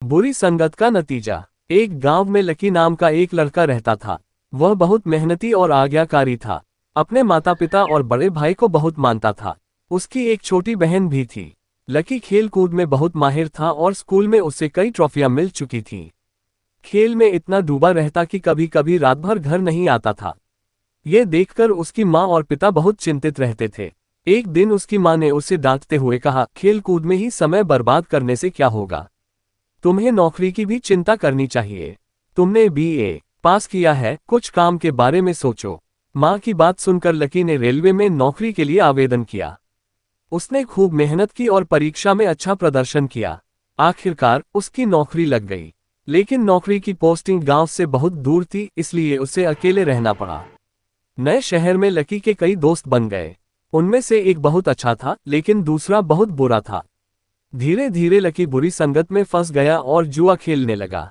बुरी संगत का नतीजा। एक गांव में लकी नाम का एक लड़का रहता था। वह बहुत मेहनती और आज्ञाकारी था। अपने माता पिता और बड़े भाई को बहुत मानता था। उसकी एक छोटी बहन भी थी। लकी खेल कूद में बहुत माहिर था और स्कूल में उसे कई ट्रॉफियां मिल चुकी थीं। खेल में इतना डूबा रहता कि कभी कभी रात भर घर नहीं आता था। ये देखकर उसकी माँ और पिता बहुत चिंतित रहते थे। एक दिन उसकी माँ ने उसे डांटते हुए कहा, खेल कूद में ही समय बर्बाद करने से क्या होगा? तुम्हें नौकरी की भी चिंता करनी चाहिए। तुमने बीए पास किया है, कुछ काम के बारे में सोचो। माँ की बात सुनकर लकी ने रेलवे में नौकरी के लिए आवेदन किया। उसने खूब मेहनत की और परीक्षा में अच्छा प्रदर्शन किया। आखिरकार उसकी नौकरी लग गई। लेकिन नौकरी की पोस्टिंग गांव से बहुत दूर थी, इसलिए उसे अकेले रहना पड़ा। नए शहर में लकी के कई दोस्त बन गए। उनमें से एक बहुत अच्छा था, लेकिन दूसरा बहुत बुरा था। धीरे धीरे लकी बुरी संगत में फंस गया और जुआ खेलने लगा।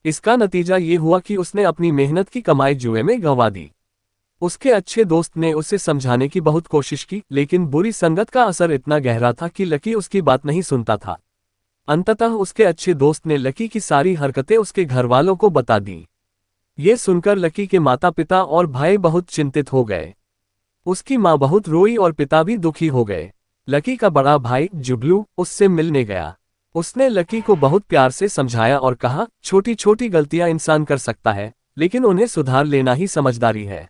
इसका नतीजा ये हुआ कि उसने अपनी मेहनत की कमाई जुए में गंवा दी। उसके अच्छे दोस्त ने उसे समझाने की बहुत कोशिश की, लेकिन बुरी संगत का असर इतना गहरा था कि लकी उसकी बात नहीं सुनता था। अंततः उसके अच्छे दोस्त ने लकी की सारी हरकतें उसके घरवालों को बता दी। ये सुनकर लकी के माता पिता और भाई बहुत चिंतित हो गए। उसकी माँ बहुत रोई और पिता भी दुखी हो गए। लकी का बड़ा भाई जुगलू उससे मिलने गया। उसने लकी को बहुत प्यार से समझाया और कहा, छोटी छोटी गलतियां इंसान कर सकता है, लेकिन उन्हें सुधार लेना ही समझदारी है।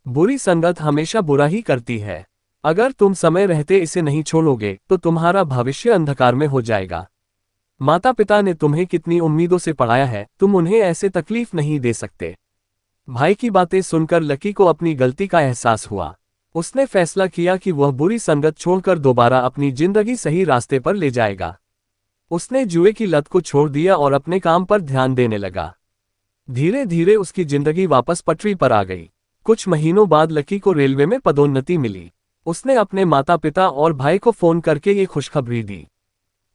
बुरी संगत हमेशा बुरा ही करती है। अगर तुम समय रहते इसे नहीं छोड़ोगे तो तुम्हारा भविष्य अंधकार में हो जाएगा। माता पिता ने तुम्हें कितनी उम्मीदों से पढ़ाया है, तुम उन्हें ऐसे तकलीफ नहीं दे सकते। भाई की बातें सुनकर लकी को अपनी गलती का एहसास हुआ। उसने फैसला किया कि वह बुरी संगत छोड़कर दोबारा अपनी जिंदगी सही रास्ते पर ले जाएगा। उसने जुए की लत को छोड़ दिया और अपने काम पर ध्यान देने लगा। धीरे धीरे उसकी जिंदगी वापस पटरी पर आ गई। कुछ महीनों बाद लकी को रेलवे में पदोन्नति मिली। उसने अपने माता पिता और भाई को फोन करके ये खुशखबरी दी।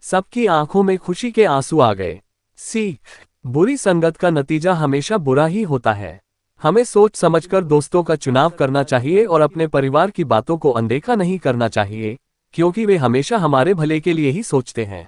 सबकी आंखों में खुशी के आंसू आ गए। सीख: बुरी संगत का नतीजा हमेशा बुरा ही होता है। हमें सोच समझकर दोस्तों का चुनाव करना चाहिए और अपने परिवार की बातों को अनदेखा नहीं करना चाहिए, क्योंकि वे हमेशा हमारे भले के लिए ही सोचते हैं।